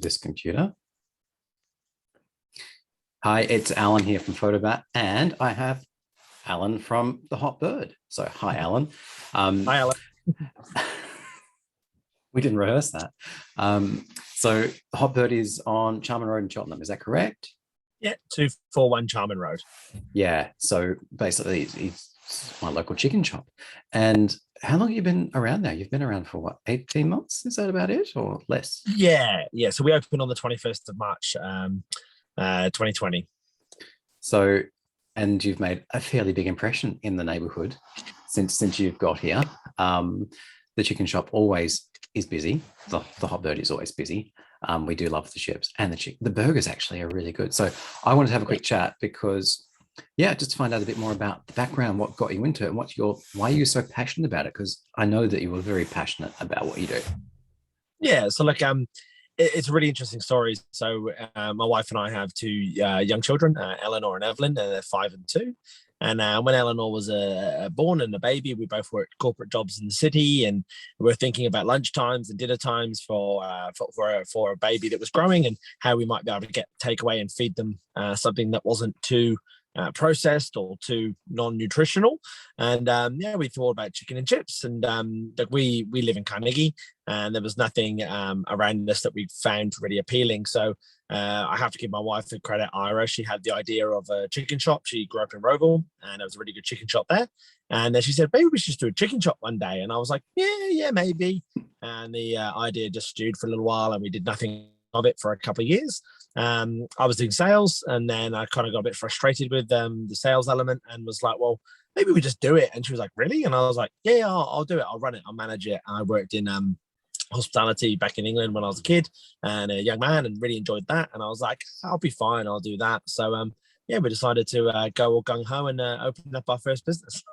this computer. Hi, it's Alan here from Photobat, and I have Alan from The Hot Bird. So, hi, Alan. Hi, Alan. We didn't rehearse that. So, The Hot Bird is on Charman Road in Cheltenham. Is that correct? Yeah, 241 Charman Road. Yeah. So, basically, it's my local chicken shop. And how long have you been around now? You've been around for what, 18 months? Is that about it or less? Yeah. So we opened on the 21st of March, 2020. So, and you've made a fairly big impression in the neighborhood since you've got here. The chicken shop always is busy. The Hot Bird is always busy. We do love the chips and the burgers actually are really good. So I wanted to have a quick chat because, yeah, just to find out a bit more about the background, what got you into it, and why are you so passionate about it? Because I know that you were very passionate about what you do. Yeah. So like, it's a really interesting story. So my wife and I have two young children, Eleanor and Evelyn, and they're 5 and 2. And when Eleanor was born and a baby, we both worked corporate jobs in the city, and we were thinking about lunch times and dinner times for a baby that was growing, and how we might be able to get takeaway and feed them something that wasn't too processed or too non-nutritional. And yeah, we thought about chicken and chips, and like we live in Carnegie, and there was nothing around us that we found really appealing. So I have to give my wife the credit, Ira. She had the idea of a chicken shop. She grew up in Roval, and there was a really good chicken shop there. And then she said, maybe we should just do a chicken shop one day. And I was like, yeah, maybe. And the idea just stewed for a little while, and we did nothing of it for a couple of years. I was doing sales, and then I kind of got a bit frustrated with the sales element, and was like, well, maybe we just do it. And she was like, really? And I was like, yeah, I'll do it. I'll run it. I'll manage it. And I worked in hospitality back in England when I was a kid and a young man, and really enjoyed that. And I was like, I'll be fine. I'll do that. So yeah, we decided to go all gung ho and open up our first business.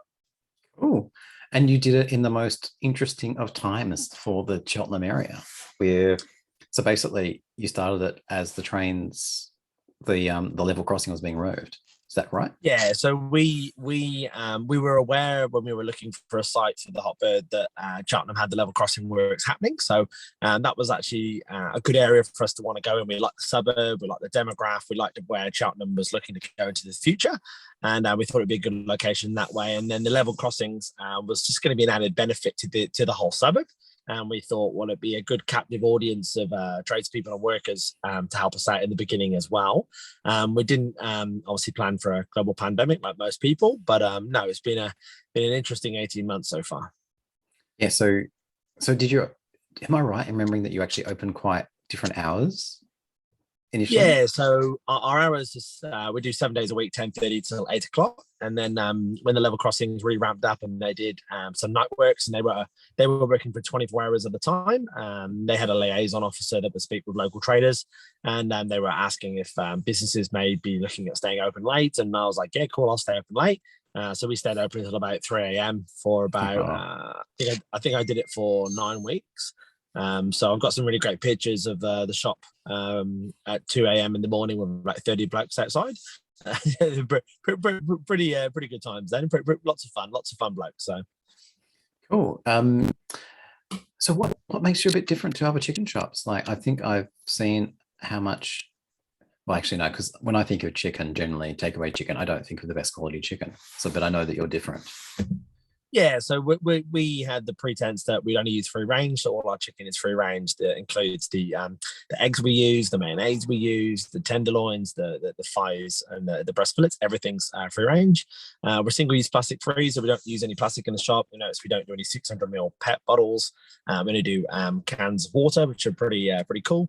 Oh, and you did it in the most interesting of times for the Cheltenham area, where so basically you started it as the level crossing was being roved. Is that right? Yeah, so we were aware when we were looking for a site for the Hot Bird that Cheltenham had the level crossing where it's happening. So that was actually a good area for us to want to go in. We like the suburb, we like the demograph, we liked where Cheltenham was looking to go into the future, and we thought it'd be a good location that way. And then the level crossings was just going to be an added benefit to the whole suburb. And we thought, well, it'd be a good captive audience of tradespeople and workers to help us out in the beginning as well. We didn't obviously plan for a global pandemic like most people, but no, it's been an interesting 18 months so far. Yeah. So did you? Am I right in remembering that you actually opened quite different hours initially? Yeah, so our hours is we do 7 days a week, 10:30 till 8 o'clock, and then when the level crossings really ramped up and they did some night works, and they were working for 24 hours at a time. They had a liaison officer that would speak with local traders, and they were asking if businesses may be looking at staying open late, and I was like, yeah, cool, I'll stay open late. So we stayed open until about 3 a.m. for about I think I did it for 9 weeks. So I've got some really great pictures of the shop at 2 a.m. in the morning with like 30 blokes outside. Pretty good times then. Lots of fun blokes. So Cool. So what makes you a bit different to other chicken shops? Like I think I've seen how much. Well, actually, no, because when I think of chicken, generally takeaway chicken, I don't think of the best quality chicken. So, but I know that you're different. yeah, so we had the pretense that we'd only use free range, so all our chicken is free range. That includes the eggs we use, the mayonnaise we use, the tenderloins, the thighs, and the breast fillets. Everything's free range. We're single use plastic free, so we don't use any plastic in the shop. You know, so we don't do any 600 ml PET bottles. We only do cans of water, which are pretty cool.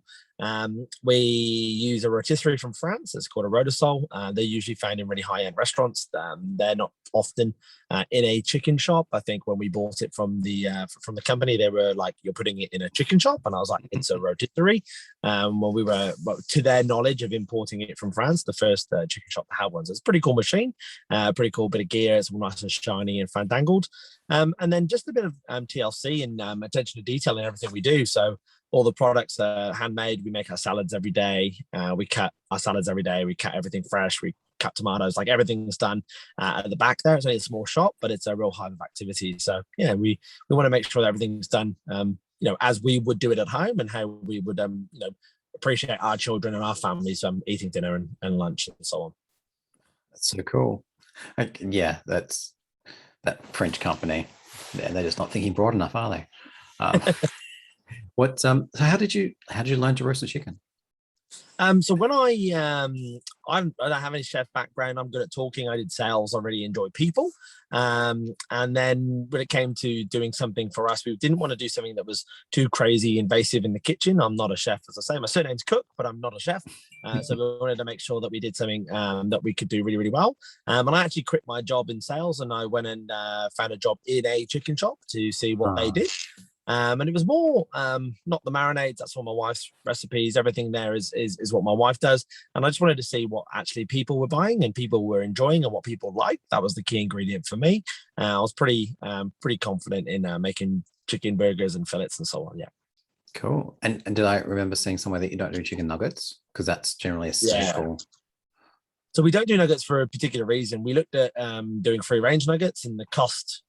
We use a rotisserie from France. It's called a Rodasol. They're usually found in really high-end restaurants. They're not often in a chicken shop. I think when we bought it from the company, they were like, "You're putting it in a chicken shop," and I was like, "It's a rotisserie." Well, we were, to their knowledge of importing it from France, the first chicken shop to have one. So it's a pretty cool machine, pretty cool bit of gear. It's all nice and shiny and fandangled. And then just a bit of TLC and attention to detail in everything we do. So all the products are handmade. We make our salads every day. We cut our salads every day. We cut everything fresh. We cut tomatoes. Like everything's done at the back there. It's only a small shop, but it's a real hive of activity. So yeah, we want to make sure that everything's done, as we would do it at home, and how we would, appreciate our children and our families eating dinner and lunch and so on. That's so cool. Yeah, that's that French company. They're just not thinking broad enough, are they? Um, so how did you learn to roast a chicken? So when I don't have any chef background. I'm good at talking. I did sales. I really enjoy people. And then when it came to doing something for us, we didn't want to do something that was too crazy invasive in the kitchen. I'm not a chef, as I say. My surname's Cook, but I'm not a chef. So we wanted to make sure that we did something that we could do really, really well. And I actually quit my job in sales, and I went and found a job in a chicken shop to see what they did. And it was more not the marinades. That's all my wife's recipes. Everything there is what my wife does. And I just wanted to see what actually people were buying and people were enjoying and what people liked. That was the key ingredient for me. I was pretty confident in making chicken burgers and fillets and so on. Yeah. Cool. And did I remember seeing somewhere that you don't do chicken nuggets? Because that's generally a Yeah. staple. So we don't do nuggets for a particular reason. We looked at doing free range nuggets, and the cost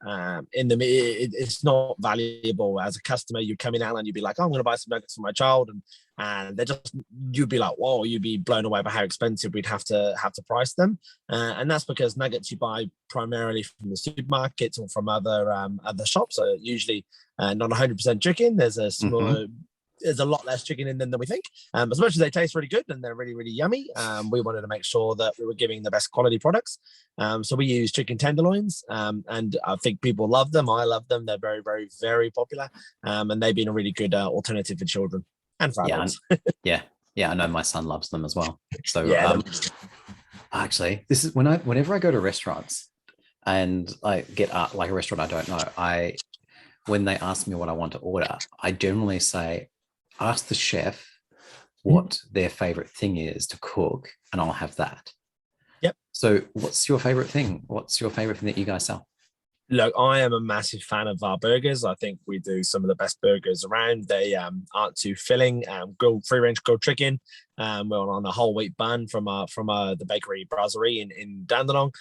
in them, it's not valuable. As a customer, you'd come in, Alan, you'd be like, oh, I'm going to buy some nuggets for my child. And they're just, you'd be like, whoa, you'd be blown away by how expensive we'd have to price them. And that's because nuggets you buy primarily from the supermarkets or from other shops. So usually not 100% chicken. There's a smaller, there's a lot less chicken in them than we think. As much as they taste really good and they're really, really yummy, we wanted to make sure that we were giving the best quality products. So we use chicken tenderloins, and I think people love them. I love them. They're very, very, very popular, and they've been a really good alternative for children and for adults. Yeah, I know my son loves them as well. So Yeah, actually, this is whenever I go to restaurants and I get like a restaurant I don't know, when they ask me what I want to order, I generally say, ask the chef what their favorite thing is to cook, and I'll have that. Yep. So what's your favorite thing? What's your favorite thing that you guys sell? Look, I am a massive fan of our burgers. I think we do some of the best burgers around. They aren't too filling. Free range grilled chicken. We're on a whole wheat bun from the bakery Brasserie in Dandenong.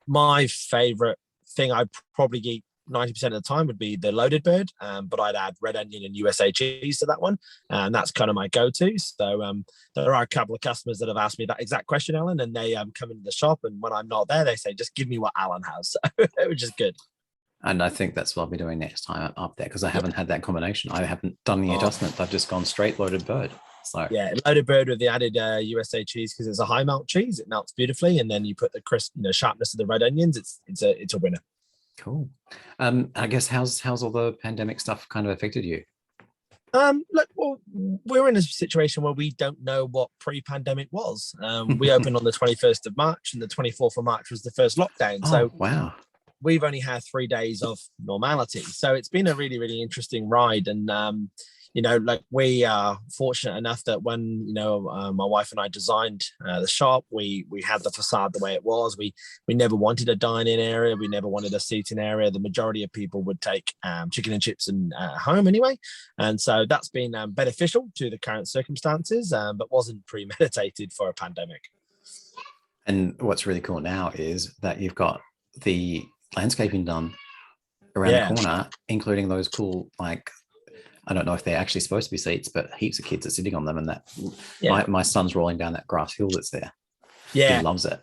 My favorite thing I probably eat 90% of the time would be the loaded bird, but I'd add red onion and USA cheese to that one, and that's kind of my go-to. So there are a couple of customers that have asked me that exact question, Alan, and they come into the shop, and when I'm not there, they say, just give me what Alan has, which is good. And I think that's what I'll be doing next time I'm up there, because I haven't had that combination. I haven't done the adjustment. I've just gone straight loaded bird. So yeah, loaded bird with the added USA cheese, because it's a high melt cheese. It melts beautifully, and then you put the crisp, sharpness of the red onions. It's a winner. Cool. I guess how's all the pandemic stuff kind of affected you? Look, well, we're in a situation where we don't know what pre-pandemic was. We opened on the 21st of March, and the 24th of March was the first lockdown. So wow, we've only had 3 days of normality. So it's been a really, really interesting ride. And like, we are fortunate enough that when my wife and I designed the shop, we had the facade the way it was. We never wanted a dine-in area. We never wanted a seating area. The majority of people would take chicken and chips home anyway, and so that's been beneficial to the current circumstances, but wasn't premeditated for a pandemic. And what's really cool now is that you've got the landscaping done around the corner, including those cool, like, I don't know if they're actually supposed to be seats, but heaps of kids are sitting on them, and my son's rolling down that grass hill that's there. Yeah, he loves it.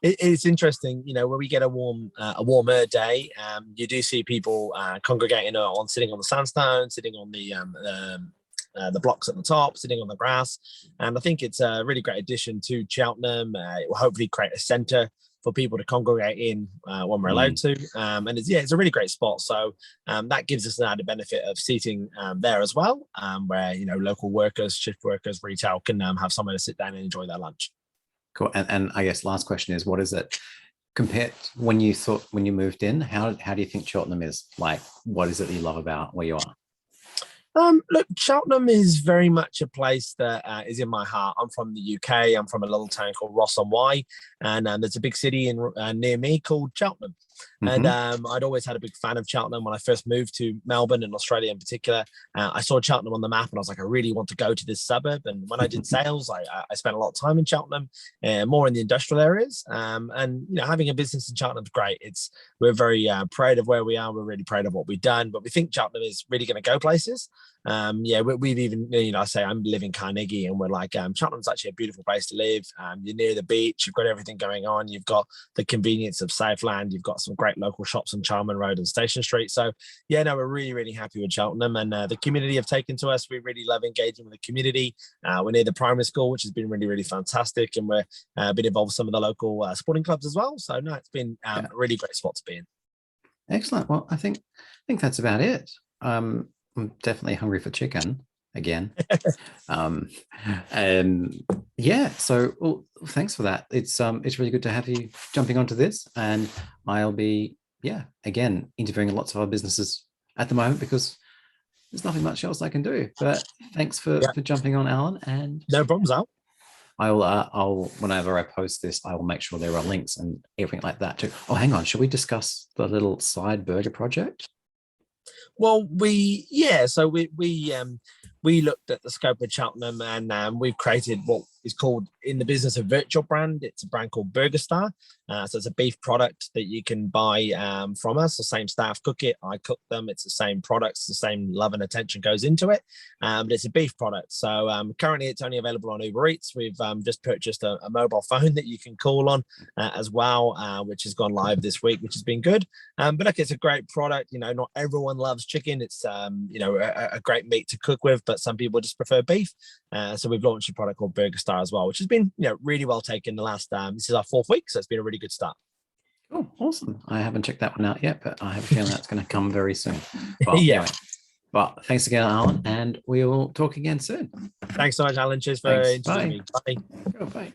It's interesting, when we get a warmer day, you do see people congregating on sitting on the sandstone, sitting on the blocks at the top, sitting on the grass, and I think it's a really great addition to Cheltenham. It will hopefully create a centre for people to congregate in when we're allowed to, and it's a really great spot. So that gives us an added benefit of seating there as well, where local workers, shift workers, retail can have somewhere to sit down and enjoy their lunch. Cool. And I guess last question is, what is it compared when you moved in? How do you think Cheltenham is? Like, what is it that you love about where you are? Look, Cheltenham is very much a place that is in my heart. I'm from the UK. I'm from a little town called Ross-on-Wye, and there's a big city near me called Cheltenham. And I'd always had a big fan of Cheltenham. When I first moved to Melbourne and Australia in particular, I saw Cheltenham on the map, and I was like, I really want to go to this suburb. And when I did sales, I spent a lot of time in Cheltenham, more in the industrial areas. And having a business in Cheltenham is great. We're very proud of where we are. We're really proud of what we've done, but we think Cheltenham is really going to go places. Yeah, we've even, you know, I say I'm living Carnegie, and we're like, Cheltenham's actually a beautiful place to live. You're near the beach, you've got everything going on, you've got the convenience of Southland, you've got some great local shops on Charman Road and Station Street. So yeah, no, we're really, really happy with Cheltenham, and the community have taken to us. We really love engaging with the community. We're near the primary school, which has been really, really fantastic, and we're been involved with some of the local sporting clubs as well. So no, it's been a really great spot to be in. Excellent. Well, I think that's about it. I'm definitely hungry for chicken again. um, and yeah, so well, thanks for that. It's really good to have you jumping onto this, and I'll be again interviewing lots of other businesses at the moment because there's nothing much else I can do. But thanks for jumping on, Alan, and no problems, Al. I'll whenever I post this, I will make sure there are links and everything like that too. Oh, hang on, should we discuss the little side burger project? Well, so we looked at the scope of Cheltenham, and we've created what is called in the business a virtual brand. It's a brand called Burger Star. So it's a beef product that you can buy from us. The same staff cook it. I cook them. It's the same products. The same love and attention goes into it. But it's a beef product. So currently it's only available on Uber Eats. We've just purchased a mobile phone that you can call on as well, which has gone live this week, which has been good. But look, it's a great product. You know, not everyone loves chicken. It's you know, a great meat to cook with, but some people just prefer beef. So we've launched a product called Burger Star as well, which has been, you know, really well taken the last this is our 4th week, so it's been a really good start. Oh, awesome. I haven't checked that one out yet, but I have a feeling that's going to come very soon. But yeah. Anyway, but thanks again, Alan, and we will talk again soon. Thanks so much, Alan. Cheers for Thanks. introducing me. Bye. Bye.